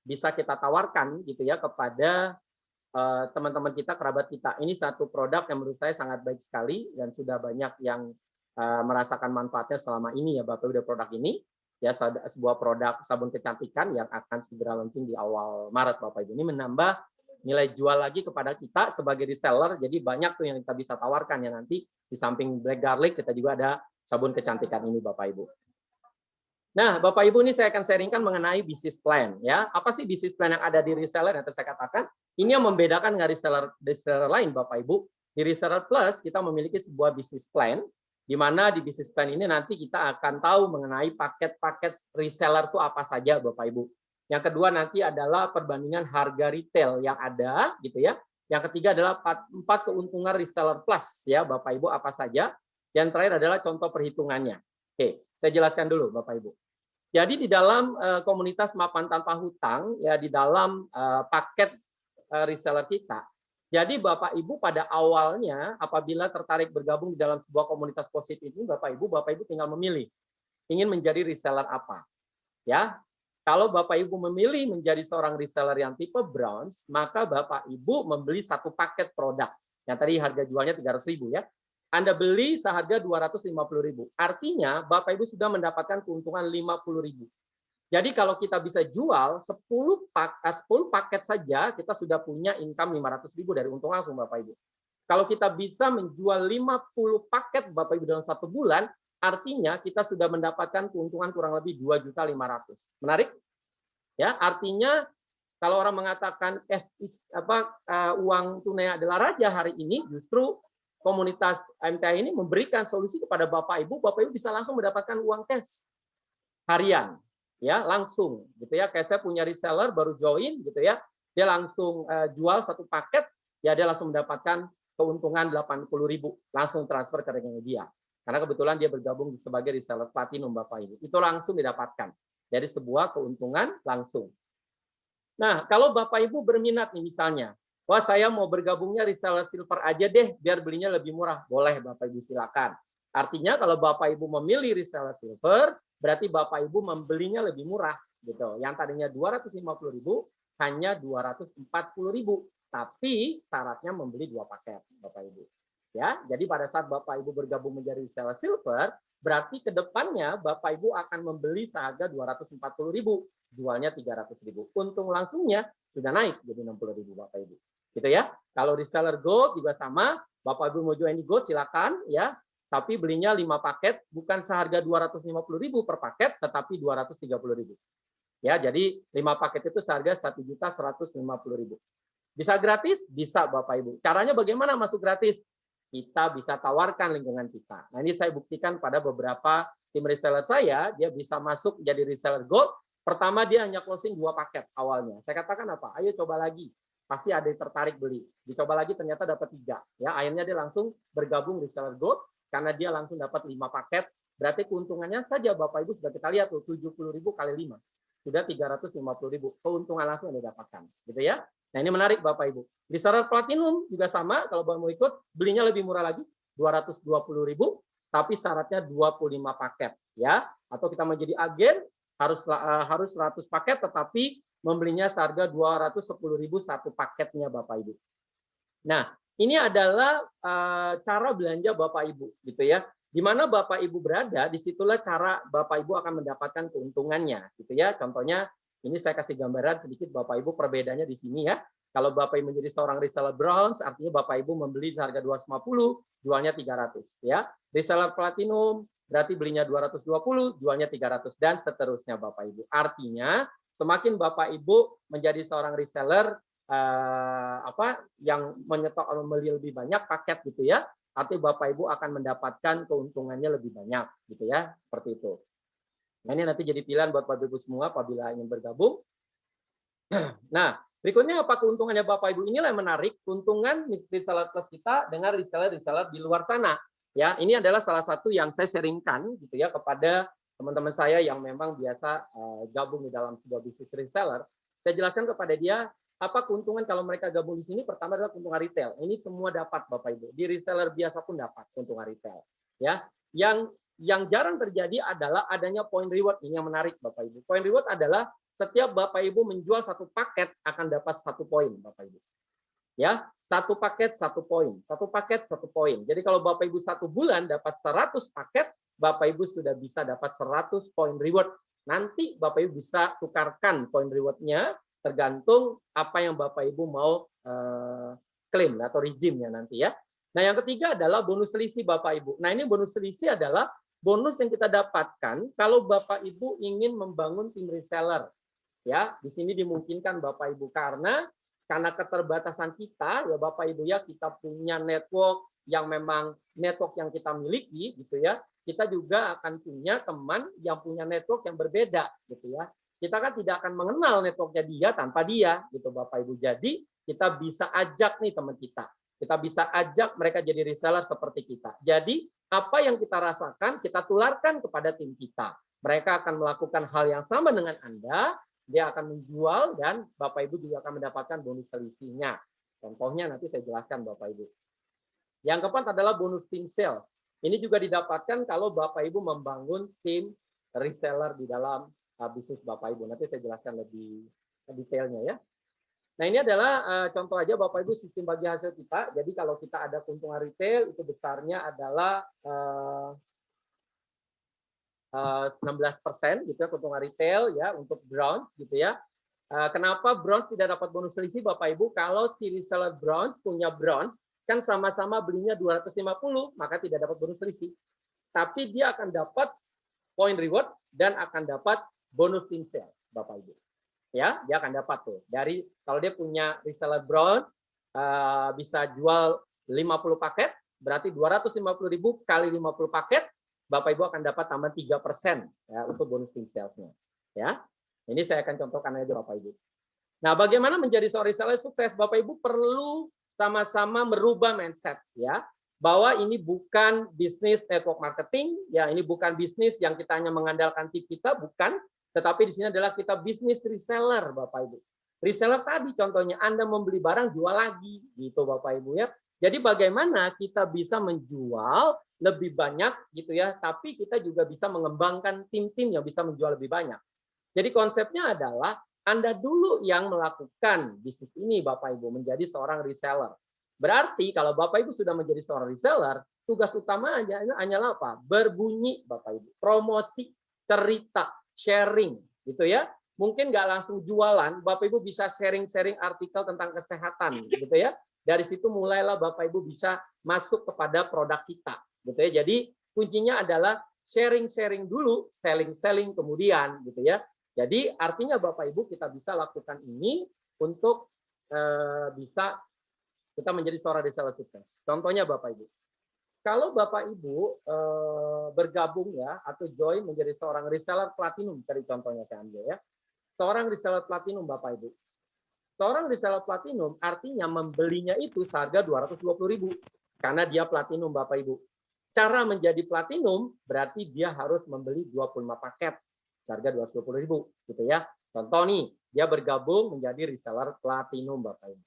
bisa kita tawarkan gitu ya kepada teman-teman kita, kerabat kita. Ini satu produk yang menurut saya sangat baik sekali dan sudah banyak yang merasakan manfaatnya selama ini ya Bapak Ibu, produk ini ya, sebuah produk sabun kecantikan yang akan segera launching di awal Maret Bapak Ibu. Ini menambah nilai jual lagi kepada kita sebagai reseller, jadi banyak tuh yang kita bisa tawarkan ya nanti. Di samping Black Garlic kita juga ada sabun kecantikan ini Bapak Ibu. Nah, Bapak Ibu, ini saya akan sharingkan mengenai bisnis plan ya. Apa sih bisnis plan yang ada di reseller yang saya katakan? Ini yang membedakan dengan reseller lain Bapak Ibu. Di Reseller Plus kita memiliki sebuah bisnis plan, di mana di bisnis plan ini nanti kita akan tahu mengenai paket-paket reseller itu apa saja Bapak Ibu. Yang kedua nanti adalah perbandingan harga retail yang ada gitu ya. Yang ketiga adalah 4 keuntungan reseller plus ya Bapak Ibu apa saja. Yang terakhir adalah contoh perhitungannya. Oke, saya jelaskan dulu Bapak Ibu. Jadi di dalam komunitas mapan tanpa hutang ya, di dalam paket reseller kita. Jadi Bapak Ibu pada awalnya apabila tertarik bergabung di dalam sebuah komunitas positif ini Bapak Ibu tinggal memilih ingin menjadi reseller apa. Ya. Kalau Bapak Ibu memilih menjadi seorang reseller yang tipe bronze, maka Bapak Ibu membeli satu paket produk. Yang tadi harga jualnya 300.000 ya. Anda beli seharga 250.000. Artinya Bapak Ibu sudah mendapatkan keuntungan 50.000. Jadi kalau kita bisa jual 10 paket saja, kita sudah punya income 500.000 dari untung langsung Bapak Ibu. Kalau kita bisa menjual 50 paket Bapak Ibu dalam 1 bulan, artinya kita sudah mendapatkan keuntungan kurang lebih 2.500.000. Menarik? Ya, artinya kalau orang mengatakan uang tunai adalah raja hari ini, justru komunitas MTA ini memberikan solusi kepada Bapak Ibu bisa langsung mendapatkan uang cash harian. Ya, langsung gitu ya. Kayak saya punya reseller baru join gitu ya. Dia langsung jual satu paket, ya dia langsung mendapatkan keuntungan 80.000, langsung transfer ke rekening dia. Karena kebetulan dia bergabung sebagai reseller platinum Bapak Ibu. Itu langsung didapatkan dari sebuah keuntungan langsung. Nah, kalau Bapak Ibu berminat nih misalnya, wah saya mau bergabungnya reseller silver aja deh biar belinya lebih murah. Boleh Bapak Ibu silakan. Artinya kalau Bapak Ibu memilih reseller silver, berarti Bapak Ibu membelinya lebih murah gitu. Yang tadinya 250.000 hanya 240.000. Tapi syaratnya membeli 2 paket Bapak Ibu. Ya, jadi pada saat Bapak Ibu bergabung menjadi reseller silver, berarti ke depannya Bapak Ibu akan membeli seharga 240.000, jualnya 300.000. Untung langsungnya sudah naik jadi 60.000 Bapak Ibu. Gitu ya. Kalau reseller gold juga sama, Bapak Ibu mau join di gold silakan ya. Tapi belinya 5 paket bukan seharga 250.000 per paket, tetapi 230.000. Ya, jadi 5 paket itu seharga 1.150.000. Bisa gratis? Bisa Bapak Ibu. Caranya bagaimana masuk gratis? Kita bisa tawarkan lingkungan kita. Nah, ini saya buktikan pada beberapa tim reseller saya, dia bisa masuk jadi reseller gold. Pertama dia hanya closing 2 paket awalnya. Saya katakan apa? Ayo coba lagi. Pasti ada yang tertarik beli. Dicoba lagi ternyata dapat 3. Ya, akhirnya dia langsung bergabung reseller gold karena dia langsung dapat 5 paket. Berarti keuntungannya saja Bapak Ibu sudah kita lihat tuh 70.000 kali 5. Sudah 350.000. Keuntungan langsung yang didapatkan. Gitu ya. Nah, ini menarik Bapak Ibu. Reseller platinum juga sama, kalau mau ikut belinya lebih murah lagi, 220.000, tapi syaratnya 25 paket ya. Atau kita menjadi agen harus 100 paket tetapi membelinya seharga 210.000 satu paketnya Bapak Ibu. Nah, ini adalah cara belanja Bapak Ibu gitu ya. Di mana Bapak Ibu berada, disitulah cara Bapak Ibu akan mendapatkan keuntungannya gitu ya. Contohnya ini saya kasih gambaran sedikit Bapak Ibu perbedaannya di sini ya. Kalau Bapak Ibu menjadi seorang reseller bronze, artinya Bapak Ibu membeli di harga 250, jualnya 300 ya. Reseller platinum berarti belinya 220, jualnya 300 dan seterusnya Bapak Ibu. Artinya semakin Bapak Ibu menjadi seorang reseller yang menyetok membeli lebih banyak paket gitu ya, artinya Bapak Ibu akan mendapatkan keuntungannya lebih banyak gitu ya, seperti itu. Nah, ini nanti jadi pilihan buat Bapak Ibu semua apabila ingin bergabung. Nah, berikutnya apa keuntungannya Bapak Ibu? Inilah yang menarik, keuntungan reseller plus kita dengan reseller-reseller di luar sana. Ya, ini adalah salah satu yang saya sharingkan gitu ya kepada teman-teman saya yang memang biasa gabung di dalam sebuah bisnis reseller. Saya jelaskan kepada dia apa keuntungan kalau mereka gabung di sini. Pertama adalah keuntungan retail. Ini semua dapat Bapak Ibu. Di reseller biasa pun dapat keuntungan retail. Ya, yang jarang terjadi adalah adanya point reward. Ini yang menarik Bapak Ibu. Point reward adalah setiap Bapak Ibu menjual satu paket akan dapat 1 poin, Bapak Ibu. Ya, satu paket 1 poin, satu paket 1 poin. Jadi kalau Bapak Ibu 1 bulan dapat 100 paket, Bapak Ibu sudah bisa dapat 100 poin reward. Nanti Bapak Ibu bisa tukarkan poin rewardnya tergantung apa yang Bapak Ibu mau klaim atau redeem ya nanti ya. Nah yang ketiga adalah bonus selisih Bapak Ibu. Nah ini bonus selisih adalah bonus yang kita dapatkan kalau Bapak Ibu ingin membangun tim reseller. Ya, di sini dimungkinkan Bapak Ibu karena keterbatasan kita ya Bapak Ibu ya, kita punya network yang memang network yang kita miliki gitu ya. Kita juga akan punya teman yang punya network yang berbeda gitu ya. Kita kan tidak akan mengenal networknya dia tanpa dia gitu Bapak Ibu. Jadi kita bisa ajak nih teman kita. Kita bisa ajak mereka jadi reseller seperti kita. Jadi apa yang kita rasakan kita tularkan kepada tim kita. Mereka akan melakukan hal yang sama dengan Anda. Dia akan menjual dan Bapak Ibu juga akan mendapatkan bonus selisihnya. Contohnya nanti saya jelaskan Bapak Ibu. Yang keempat adalah bonus tim sales. Ini juga didapatkan kalau Bapak Ibu membangun tim reseller di dalam bisnis Bapak Ibu. Nanti saya jelaskan lebih detailnya ya. Nah ini adalah contoh aja Bapak Ibu sistem bagi hasil kita. Jadi kalau kita ada keuntungan retail itu besarnya adalah 16% gitu ya keuntungan retail ya untuk bronze gitu ya. Kenapa bronze tidak dapat bonus selisih Bapak Ibu? Kalau si reseller bronze punya bronze kan sama-sama belinya 250 maka tidak dapat bonus selisih. Tapi dia akan dapat point reward dan akan dapat bonus tim sales Bapak Ibu. Ya, dia akan dapat tuh. Dari kalau dia punya reseller bronze bisa jual 50 paket berarti 250.000 kali 50 paket Bapak Ibu akan dapat tambah 3% ya untuk bonus tim sales-nya. Ya. Ini saya akan contohkan aja Bapak Ibu. Nah, bagaimana menjadi seorang reseller sukses? Bapak Ibu perlu sama-sama merubah mindset ya. Bahwa ini bukan bisnis network marketing, ya ini bukan bisnis yang kita hanya mengandalkan tip kita, bukan, tetapi di sini adalah kita bisnis reseller Bapak Ibu. Reseller tadi contohnya Anda membeli barang jual lagi gitu Bapak Ibu ya. Jadi bagaimana kita bisa menjual lebih banyak gitu ya, tapi kita juga bisa mengembangkan tim-tim yang bisa menjual lebih banyak. Jadi konsepnya adalah Anda dulu yang melakukan bisnis ini Bapak Ibu menjadi seorang reseller. Berarti kalau Bapak Ibu sudah menjadi seorang reseller, tugas utama hanyalah apa? Berbunyi Bapak Ibu, promosi, cerita, sharing gitu ya. Mungkin nggak langsung jualan, Bapak Ibu bisa sharing-sharing artikel tentang kesehatan gitu ya. Dari situ mulailah Bapak Ibu bisa masuk kepada produk kita gitu ya. Jadi kuncinya adalah sharing-sharing dulu, selling-selling kemudian gitu ya. Jadi artinya Bapak Ibu kita bisa lakukan ini untuk bisa kita menjadi seorang reseller sukses. Contohnya Bapak Ibu. Kalau Bapak Ibu bergabung ya atau join menjadi seorang reseller platinum, dari contohnya saya ambil ya. Seorang reseller platinum Bapak Ibu. Seorang reseller platinum artinya membelinya itu seharga 220.000 karena dia platinum Bapak Ibu. Cara menjadi platinum berarti dia harus membeli 25 paket seharga 220.000 gitu ya. Contoh nih, dia bergabung menjadi reseller platinum Bapak Ibu.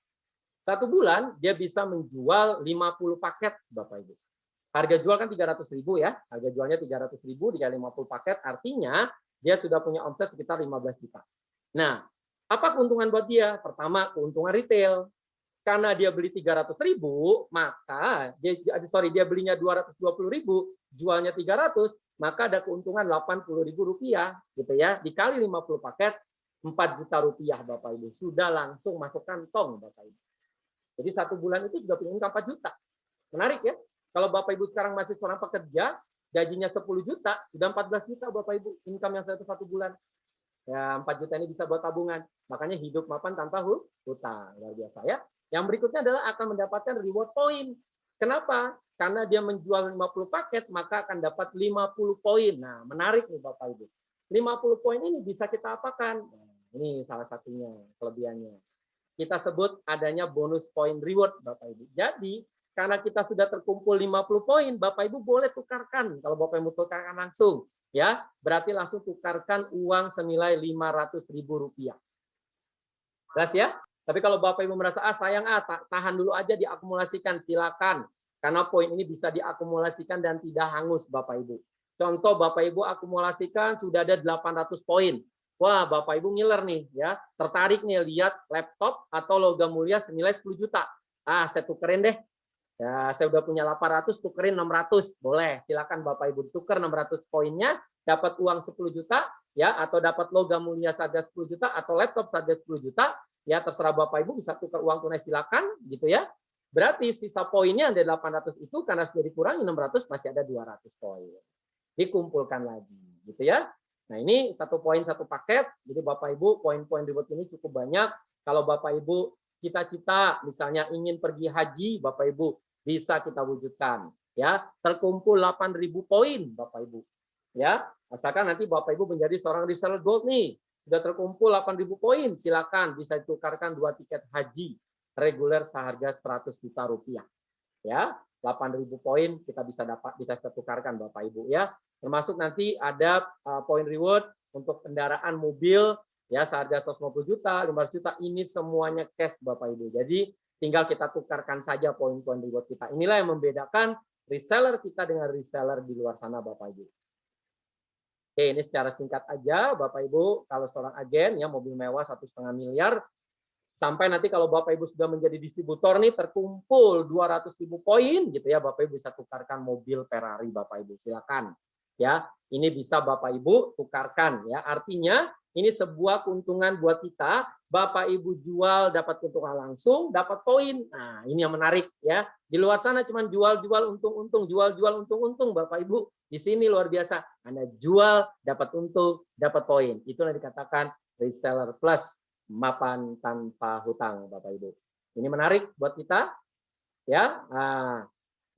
1 bulan dia bisa menjual 50 paket Bapak Ibu. Harga jual kan 300.000 ya. Harga jualnya 300.000 dikali 50 paket artinya dia sudah punya omset sekitar 15 juta. Nah, apa keuntungan buat dia? Pertama, keuntungan retail. Karena dia beli 300.000, maka dia belinya 220.000, jualnya 300, maka ada keuntungan 80.000 rupiah gitu ya. Dikali 50 paket 4 juta rupiah Bapak Ibu. Sudah langsung masuk kantong Bapak Ibu. Jadi 1 bulan itu sudah punya income 4 juta. Menarik ya? Kalau Bapak Ibu sekarang masih seorang pekerja, gajinya 10 juta, sudah 14 juta Bapak Ibu income yang 1 bulan. Ya, 4 juta ini bisa buat tabungan. Makanya hidup mapan tanpa hutang. Luar biasa ya. Yang berikutnya adalah akan mendapatkan reward point. Kenapa? Karena dia menjual 50 paket, maka akan dapat 50 poin. Nah, menarik nih Bapak Ibu. 50 poin ini bisa kita apakan? Nah, ini salah satunya kelebihannya. Kita sebut adanya bonus point reward Bapak Ibu. Jadi, karena kita sudah terkumpul 50 poin, Bapak Ibu boleh tukarkan. Kalau Bapak Ibu tukarkan langsung, ya berarti langsung tukarkan uang senilai 500.000 rupiah. Jelas ya? Tapi kalau Bapak Ibu merasa sayang tahan dulu aja diakumulasikan, silakan. Karena poin ini bisa diakumulasikan dan tidak hangus Bapak Ibu. Contoh Bapak Ibu akumulasikan sudah ada 800 poin. Wah, Bapak Ibu ngiler nih ya, tertarik nih lihat laptop atau logam mulia senilai 10 juta. Ah, saya tukerin deh. Ya, saya udah punya 800, tukerin 600. Boleh, silakan Bapak Ibu tuker 600 poinnya, dapat uang 10 juta ya, atau dapat logam mulia seharga 10 juta atau laptop seharga 10 juta, ya terserah Bapak Ibu bisa tukar uang tunai silakan gitu ya. Berarti sisa poinnya ada 800 itu karena sudah dikurangi 600 masih ada 200 poin. Dikumpulkan lagi gitu ya. Nah, ini satu poin satu paket. Jadi Bapak Ibu poin-poin reward ini cukup banyak. Kalau Bapak Ibu cita-cita misalnya ingin pergi haji, Bapak Ibu bisa kita wujudkan ya. Terkumpul 8.000 poin Bapak Ibu. Ya, asalkan nanti Bapak Ibu menjadi seorang reseller gold nih. Sudah terkumpul 8.000 poin, silakan bisa ditukarkan 2 tiket haji reguler seharga 100 juta rupiah. Ya, 8.000 poin kita bisa tukarkan Bapak Ibu ya. Termasuk nanti ada poin reward untuk kendaraan mobil ya seharga 150 juta, 500 juta, ini semuanya cash Bapak Ibu. Jadi tinggal kita tukarkan saja poin-poin reward kita. Inilah yang membedakan reseller kita dengan reseller di luar sana Bapak Ibu. Oke, ini secara singkat aja Bapak Ibu, kalau seorang agen ya mobil mewah 1,5 miliar, sampai nanti kalau Bapak Ibu sudah menjadi distributor nih terkumpul 200.000 poin gitu ya, Bapak Ibu bisa tukarkan mobil Ferrari Bapak Ibu, silakan. Ya, ini bisa Bapak Ibu tukarkan ya. Artinya ini sebuah keuntungan buat kita. Bapak Ibu jual dapat keuntungan langsung, dapat poin. Nah, ini yang menarik ya. Di luar sana cuma jual-jual untung-untung, jual-jual untung-untung Bapak Ibu. Di sini luar biasa. Anda jual dapat untung, dapat poin. Itu yang dikatakan reseller plus, mapan tanpa hutang Bapak Ibu. Ini menarik buat kita ya. Nah,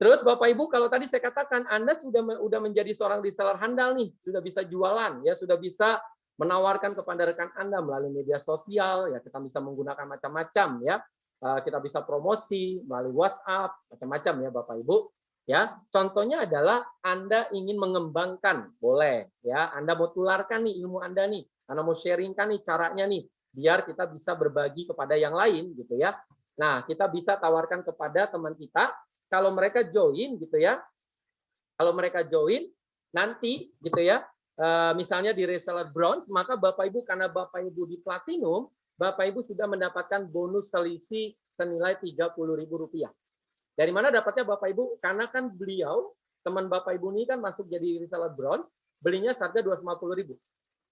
terus Bapak Ibu, kalau tadi saya katakan Anda sudah menjadi seorang reseller handal nih, sudah bisa jualan ya, sudah bisa menawarkan kepada rekan Anda melalui media sosial ya, kita bisa menggunakan macam-macam ya. Kita bisa promosi melalui WhatsApp, macam-macam ya Bapak Ibu. Ya, contohnya adalah Anda ingin mengembangkan, boleh ya. Anda mau tularkan nih ilmu Anda nih, Anda mau sharingkan nih caranya nih, biar kita bisa berbagi kepada yang lain gitu ya. Nah, kita bisa tawarkan kepada teman kita, kalau mereka join gitu ya, kalau mereka join nanti gitu ya, misalnya di reseller bronze, maka Bapak Ibu karena Bapak Ibu di platinum, Bapak Ibu sudah mendapatkan bonus selisih senilai Rp30.000. Dari mana dapatnya Bapak Ibu? Karena kan beliau, teman Bapak Ibu ini kan masuk jadi reseller bronze, belinya seharga Rp250.000.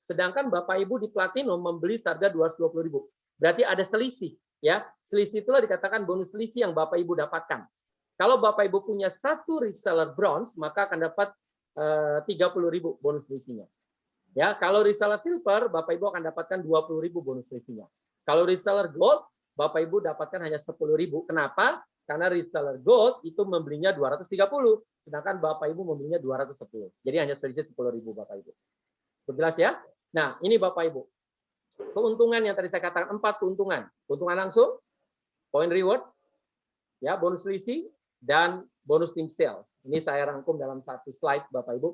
Sedangkan Bapak Ibu di platinum membeli seharga Rp220.000. Berarti ada selisih ya. Selisih itulah dikatakan bonus selisih yang Bapak Ibu dapatkan. Kalau Bapak Ibu punya satu reseller bronze, maka akan dapat 30.000 bonus selisihnya. Ya, kalau reseller silver, Bapak Ibu akan dapatkan 20.000 bonus selisihnya. Kalau reseller gold, Bapak Ibu dapatkan hanya 10.000. Kenapa? Karena reseller gold itu membelinya 230, sedangkan Bapak Ibu membelinya 210. Jadi hanya selisih 10.000 Bapak Ibu. Jelas ya? Nah, ini Bapak Ibu. Keuntungan yang tadi saya katakan 4 keuntungan. Keuntungan langsung, point reward, ya, bonus selisih, dan bonus tim sales. Ini saya rangkum dalam satu slide Bapak Ibu.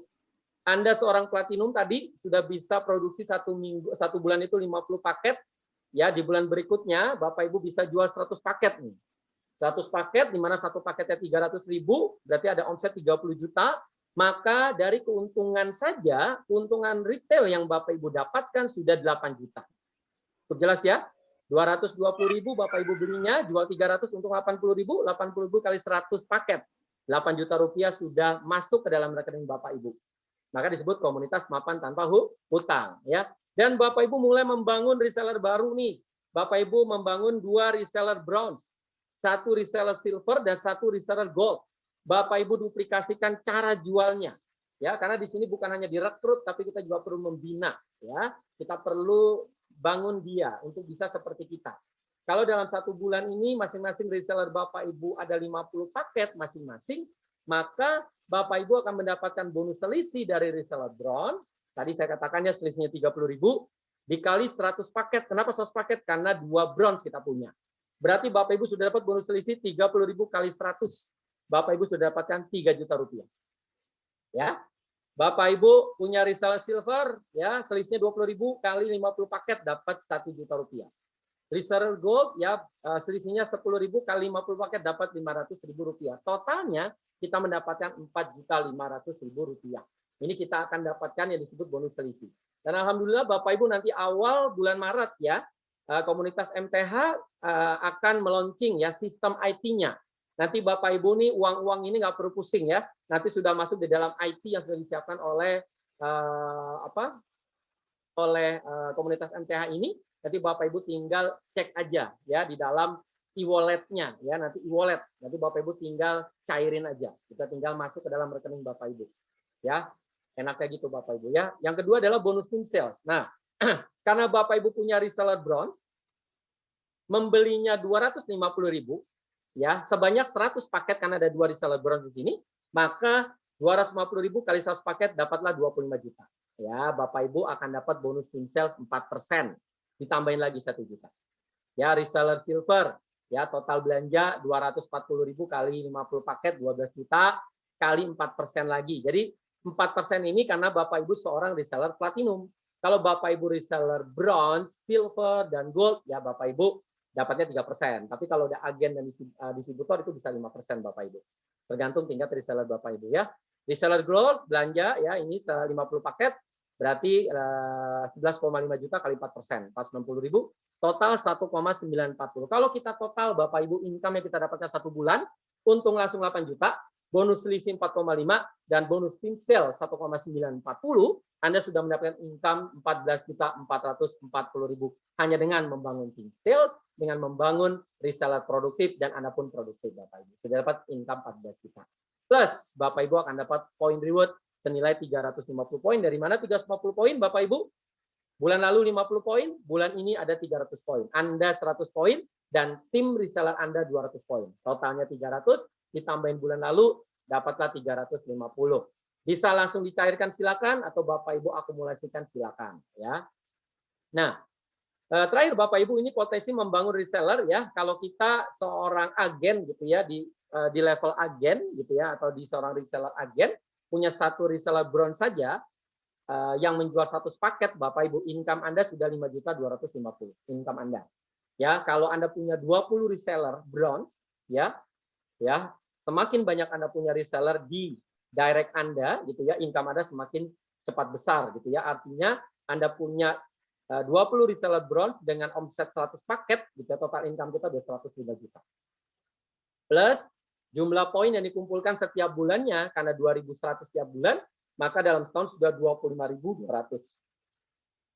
Anda seorang platinum tadi sudah bisa produksi satu bulan itu 50 paket. Ya, di bulan berikutnya Bapak Ibu bisa jual 100 paket nih. 100 paket di mana satu paketnya 300.000, berarti ada omset 30 juta. Maka dari keuntungan saja, keuntungan retail yang Bapak Ibu dapatkan sudah 8 juta. Cukup jelas ya? 220.000 Bapak Ibu belinya, jual 300 untuk 80.000, 80.000 kali 100 paket. 8 juta rupiah sudah masuk ke dalam rekening Bapak Ibu. Maka disebut komunitas mapan tanpa hutang ya. Dan Bapak Ibu mulai membangun reseller baru nih. Bapak Ibu membangun 2 reseller bronze, 1 reseller silver dan 1 reseller gold. Bapak Ibu duplikasikan cara jualnya. Ya, karena di sini bukan hanya direkrut tapi kita juga perlu membina ya. Kita perlu bangun dia untuk bisa seperti kita. Kalau dalam 1 bulan ini masing-masing reseller Bapak Ibu ada 50 paket masing-masing, maka Bapak Ibu akan mendapatkan bonus selisih dari reseller bronze. Tadi saya katakannya selisihnya 30.000 dikali 100 paket. Kenapa 100 paket? Karena 2 bronze kita punya. Berarti Bapak Ibu sudah dapat bonus selisih 30.000 kali 100. Bapak Ibu sudah dapatkan 3 juta rupiah. Ya. Bapak Ibu punya reseller silver, ya selisihnya 20.000 kali 50 paket dapat 1 juta rupiah. Reseller gold, ya selisihnya 10.000 kali 50 paket dapat 500.000 rupiah. Totalnya kita mendapatkan 4.500.000 rupiah. Ini kita akan dapatkan yang disebut bonus selisih. Dan alhamdulillah Bapak Ibu nanti awal bulan Maret ya, komunitas MTH akan meluncing ya sistem IT-nya. Nanti Bapak Ibu nih uang-uang ini nggak perlu pusing ya. Nanti sudah masuk di dalam IT yang sudah disiapkan oleh komunitas MTH ini. Nanti Bapak Ibu tinggal cek aja ya di dalam e-wallet-nya ya, nanti e-wallet. Nanti Bapak Ibu tinggal cairin aja. Kita tinggal masuk ke dalam rekening Bapak Ibu. Ya. Enaknya gitu Bapak Ibu ya. Yang kedua adalah bonus tim sales. Nah, karena Bapak Ibu punya reseller bronze, membelinya 250.000 ya, sebanyak 100 paket karena ada 2 reseller bronze di sini, maka 250.000 kali 100 paket dapatlah 25 juta. Ya, Bapak Ibu akan dapat bonus tim sales 4%, ditambahin lagi 1 juta. Ya, reseller silver ya, total belanja 240.000 kali 50 paket 12 juta kali 4% lagi. Jadi 4% ini karena Bapak Ibu seorang reseller platinum. Kalau Bapak Ibu reseller bronze, silver, dan gold, ya Bapak Ibu dapatnya 3%. Tapi kalau ada agen dan distributor itu bisa 5% Bapak Ibu. Tergantung tingkat reseller Bapak Ibu ya. Reseller gold belanja ya ini 50 paket berarti 11,5 juta kali 4%, 460.000, total 1,940. Kalau kita total Bapak Ibu income yang kita dapatkan 1 bulan, untung langsung 8 juta, bonus leasing 4,5 dan bonus tim sale 1,940, Anda sudah mendapatkan income 14.440.000 hanya dengan membangun tim sales, dengan membangun reseller produktif dan Anda pun produktif Bapak Ibu. Sudah dapat income 14 juta. Plus Bapak Ibu akan dapat point reward senilai 350 poin. Dari mana 350 poin Bapak Ibu? Bulan lalu 50 poin, bulan ini ada 300 poin. Anda 100 poin dan tim reseller Anda 200 poin. Totalnya 300, ditambahin bulan lalu dapatlah 350. Bisa langsung dicairkan silakan atau Bapak Ibu akumulasikan silakan ya. Nah, terakhir Bapak Ibu ini potensi membangun reseller ya. Kalau kita seorang agen gitu ya di level agen gitu ya atau di seorang reseller agen punya 1 reseller bronze saja yang menjual 100 paket Bapak Ibu income Anda sudah 5.250 income Anda. Ya, kalau Anda punya 20 reseller bronze ya semakin banyak Anda punya reseller di direct Anda gitu ya, income Anda semakin cepat besar gitu ya. Artinya Anda punya 20 reseller bronze dengan omset 100 paket gitu ya, total income kita sudah 105 juta. Plus jumlah poin yang dikumpulkan setiap bulannya karena 2.100 setiap bulan, maka dalam setahun sudah 25.200.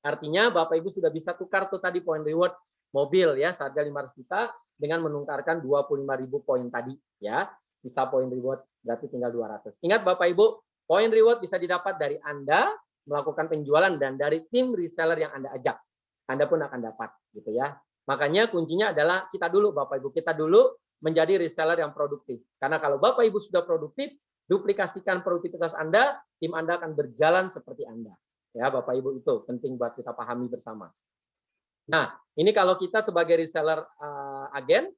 Artinya Bapak Ibu sudah bisa tukar tuh tadi poin reward mobil ya, seharga 500 juta dengan menukarkan 25.000 poin tadi ya. Sisa poin reward berarti tinggal 200. Ingat Bapak Ibu, poin reward bisa didapat dari Anda melakukan penjualan dan dari tim reseller yang Anda ajak. Anda pun akan dapat gitu ya. Makanya kuncinya adalah kita dulu Bapak Ibu, kita dulu menjadi reseller yang produktif. Karena kalau Bapak Ibu sudah produktif, duplikasikan produktivitas Anda, tim Anda akan berjalan seperti Anda. Ya, Bapak Ibu itu penting buat kita pahami bersama. Nah, ini kalau kita sebagai reseller agen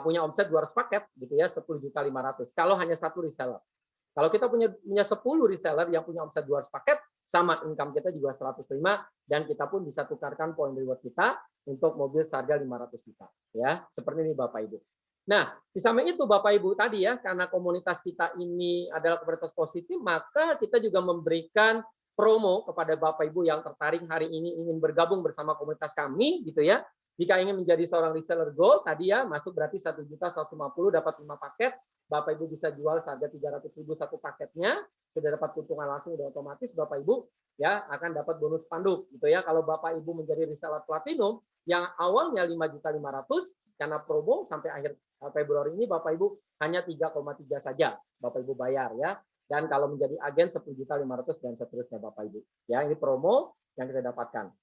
punya omset 200 paket gitu ya, 10.500.000. Kalau hanya 1 reseller. Kalau kita punya 10 reseller yang punya omset 200 paket, sama income kita juga 105 dan kita pun bisa tukarkan poin reward kita untuk mobil seharga 500 juta. Ya, seperti ini Bapak Ibu. Nah, di samping itu Bapak Ibu tadi ya, karena komunitas kita ini adalah komunitas positif, maka kita juga memberikan promo kepada Bapak Ibu yang tertarik hari ini ingin bergabung bersama komunitas kami gitu ya. Jika ingin menjadi seorang reseller gold tadi ya, masuk berarti 1.150.000 dapat 5 paket. Bapak Ibu bisa jual seharga 300.000 1 paketnya, sudah dapat keuntungan langsung dan otomatis Bapak Ibu ya akan dapat bonus spanduk gitu ya. Kalau Bapak Ibu menjadi reseller platinum yang awalnya 5.500.000 karena promo sampai akhir Februari ini Bapak Ibu hanya 3,3 saja Bapak Ibu bayar ya. Dan kalau menjadi agen 10.500.000 dan seterusnya Bapak Ibu. Ya, ini promo yang kita dapatkan.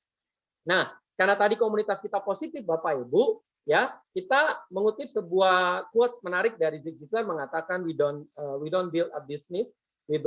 Nah, karena tadi komunitas kita positif Bapak Ibu, ya, kita mengutip sebuah quotes menarik dari Zig Ziglar mengatakan we don't build a business, we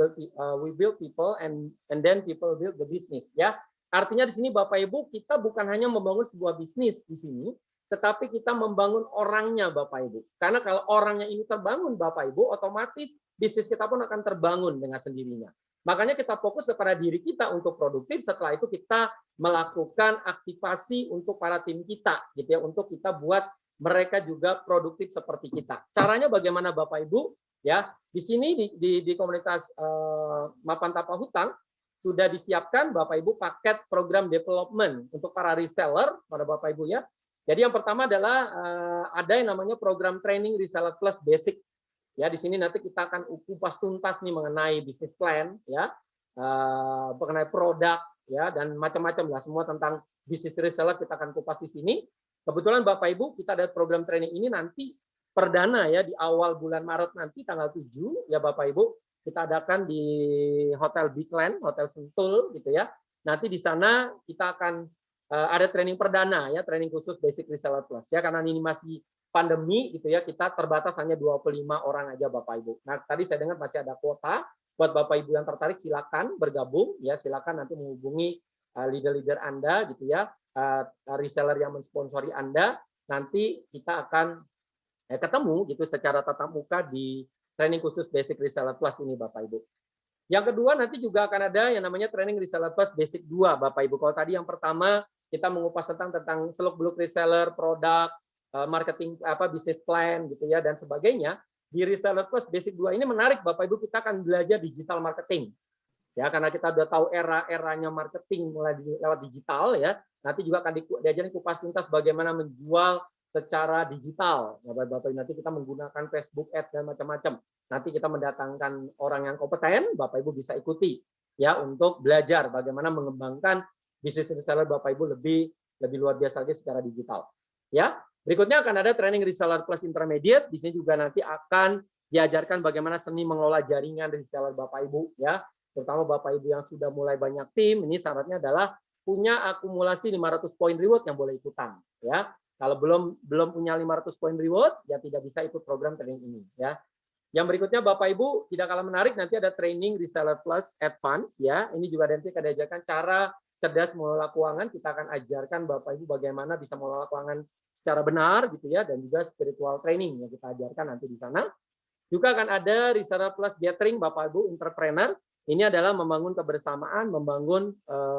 build people and then people build the business, ya. Artinya di sini Bapak Ibu kita bukan hanya membangun sebuah bisnis di sini, tetapi kita membangun orangnya Bapak Ibu. Karena kalau orangnya ini terbangun Bapak Ibu, otomatis bisnis kita pun akan terbangun dengan sendirinya. Makanya kita fokus kepada diri kita untuk produktif, setelah itu kita melakukan aktivasi untuk para tim kita gitu ya, untuk kita buat mereka juga produktif seperti kita. Caranya bagaimana Bapak Ibu? Ya, di sini di komunitas Mapan Tapah Hutang sudah disiapkan Bapak Ibu paket program development untuk para reseller pada Bapak Ibu ya. Jadi yang pertama adalah ada yang namanya program training reseller plus basic. Ya, di sini nanti kita akan kupas tuntas nih mengenai bisnis plan ya, mengenai produk ya, dan macam-macam lah, semua tentang bisnis reseller kita akan kupas di sini. Kebetulan Bapak Ibu kita ada program training ini nanti perdana ya di awal bulan Maret nanti tanggal 7 ya Bapak Ibu, kita adakan di Hotel Big Land, Hotel Sentul gitu ya. Nanti di sana kita akan ada training perdana ya, training khusus basic reseller plus ya, karena ini masih pandemi gitu ya, kita terbatas hanya 25 orang aja Bapak Ibu. Nah, tadi saya dengar masih ada kuota buat Bapak Ibu yang tertarik, silakan bergabung ya, silakan nanti menghubungi leader-leader Anda gitu ya, reseller yang mensponsori Anda, nanti kita akan ketemu gitu secara tatap muka di training khusus basic reseller plus ini Bapak Ibu. Yang kedua nanti juga akan ada yang namanya training reseller plus basic 2 Bapak Ibu. Kalau tadi yang pertama kita mengupas tentang seluk-beluk reseller, produk, marketing bisnis plan gitu ya dan sebagainya. Di reseller plus basic 2 ini menarik Bapak Ibu, kita akan belajar digital marketing. Ya, karena kita udah tahu era-eranya marketing mulai lewat digital ya. Nanti juga akan diajarin kupas tuntas bagaimana menjual secara digital. Bapak Ibu, nanti kita menggunakan Facebook Ads dan macam-macam. Nanti kita mendatangkan orang yang kompeten, Bapak Ibu bisa ikuti ya untuk belajar bagaimana mengembangkan bisnis reseller Bapak Ibu lebih luar biasa lagi secara digital. Ya, berikutnya akan ada training reseller plus intermediate. Di sini juga nanti akan diajarkan bagaimana seni mengelola jaringan reseller Bapak Ibu ya. Terutama Bapak Ibu yang sudah mulai banyak tim, ini syaratnya adalah punya akumulasi 500 poin reward yang boleh ikutan ya. Kalau belum punya 500 poin reward, ya tidak bisa ikut program training ini ya. Yang berikutnya Bapak Ibu tidak kalah menarik, nanti ada training reseller plus advance ya. Ini juga nanti akan diajarkan cara cerdas mengelola keuangan. Kita akan ajarkan Bapak Ibu bagaimana bisa mengelola keuangan secara benar gitu ya, dan juga spiritual training yang kita ajarkan nanti di sana. Juga akan ada reseller plus gathering Bapak Ibu entrepreneur. Ini adalah membangun kebersamaan, membangun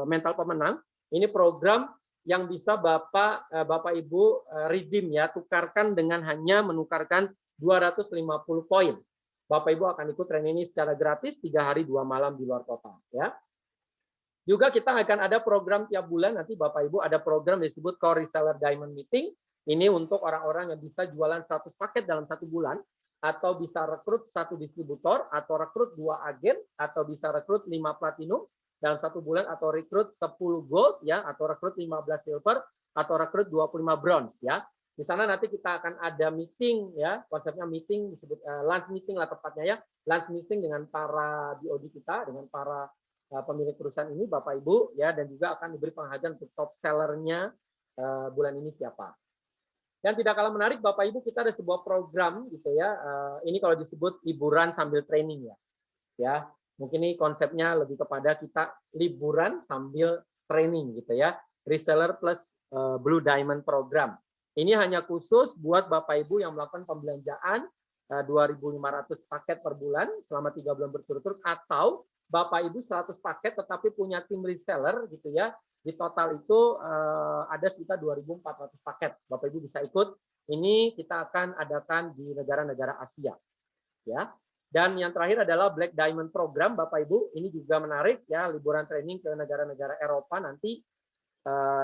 mental pemenang. Ini program yang bisa Bapak Ibu redeem ya, tukarkan dengan hanya menukarkan 250 poin. Bapak Ibu akan ikut training ini secara gratis 3 hari 2 malam di luar kota ya. Juga kita akan ada program tiap bulan, nanti Bapak Ibu ada program disebut Core Reseller Diamond Meeting. Ini untuk orang-orang yang bisa jualan 100 paket dalam 1 bulan, atau bisa rekrut 1 distributor, atau rekrut 2 agen, atau bisa rekrut 5 platinum dalam 1 bulan, atau rekrut 10 gold ya, atau rekrut 15 silver, atau rekrut 25 bronze ya. Di sana nanti kita akan ada meeting ya, konsepnya meeting disebut lunch meeting lah tepatnya ya, lunch meeting dengan para BOD kita, dengan para pemilik perusahaan ini Bapak Ibu ya, dan juga akan diberi penghargaan untuk top sellernya bulan ini siapa. Dan tidak kalah menarik Bapak Ibu, kita ada sebuah program gitu ya, ini kalau disebut liburan sambil training ya. Ya, mungkin ini konsepnya lebih kepada kita liburan sambil training gitu ya. Reseller plus Blue Diamond program. Ini hanya khusus buat Bapak Ibu yang melakukan pembelanjaan 2.500 paket per bulan selama 3 bulan berturut-turut, atau Bapak Ibu 100 paket tetapi punya tim reseller gitu ya. Di total itu ada sekitar 2.400 paket. Bapak Ibu bisa ikut. Ini kita akan adakan di negara-negara Asia. Ya. Dan yang terakhir adalah Black Diamond Program, Bapak Ibu. Ini juga menarik ya, liburan training ke negara-negara Eropa nanti.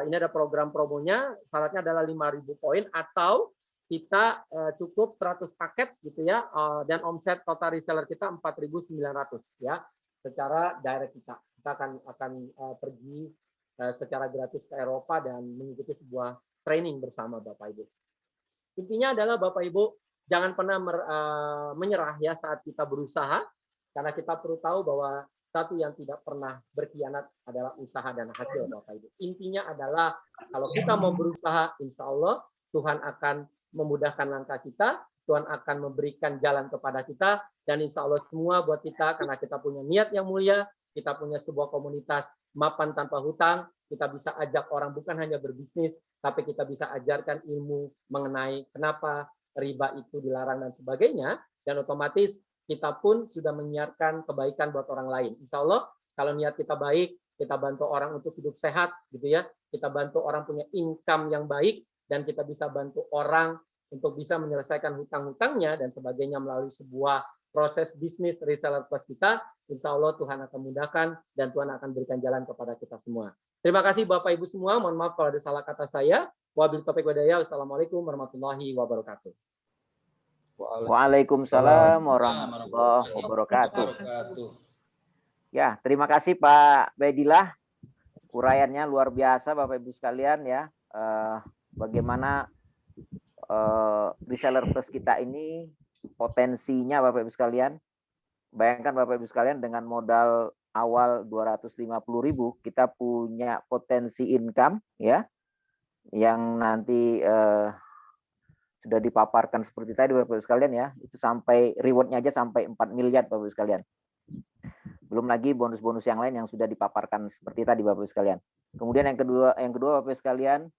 Ini ada program promonya, syaratnya adalah 5.000 poin atau kita cukup 100 paket gitu ya, dan omset total reseller kita 4.900 ya, secara direct kita akan pergi secara gratis ke Eropa dan mengikuti sebuah training bersama Bapak Ibu. Intinya adalah Bapak Ibu jangan pernah menyerah ya saat kita berusaha, karena kita perlu tahu bahwa satu yang tidak pernah berkhianat adalah usaha dan hasil Bapak Ibu. Intinya adalah kalau kita mau berusaha, insya Allah Tuhan akan memudahkan langkah kita, Tuhan akan memberikan jalan kepada kita, dan insya Allah semua buat kita karena kita punya niat yang mulia, kita punya sebuah komunitas mapan tanpa hutang, kita bisa ajak orang bukan hanya berbisnis, tapi kita bisa ajarkan ilmu mengenai kenapa riba itu dilarang dan sebagainya, dan otomatis kita pun sudah menyiarkan kebaikan buat orang lain. Insya Allah kalau niat kita baik, kita bantu orang untuk hidup sehat, gitu ya. Kita bantu orang punya income yang baik, dan kita bisa bantu orang untuk bisa menyelesaikan hutang-hutangnya dan sebagainya melalui sebuah proses bisnis reseller plus kita, insya Allah Tuhan akan mudahkan dan Tuhan akan berikan jalan kepada kita semua. Terima kasih Bapak Ibu semua. Mohon maaf kalau ada salah kata saya. Wabillahi taufiq walhidayah. Wassalamualaikum warahmatullahi wabarakatuh. Waalaikumsalam warahmatullahi wabarakatuh. Ya, terima kasih Pak Baidillah. Uraiannya luar biasa Bapak Ibu sekalian ya. Bagaimana reseller plus kita ini potensinya Bapak Ibu sekalian. Bayangkan Bapak Ibu sekalian dengan modal awal 250.000 kita punya potensi income ya yang nanti sudah dipaparkan seperti tadi Bapak Ibu sekalian ya. Itu sampai rewardnya aja sampai 4 miliar Bapak Ibu sekalian. Belum lagi bonus-bonus yang lain yang sudah dipaparkan seperti tadi Bapak Ibu sekalian. Kemudian yang kedua Bapak Ibu sekalian,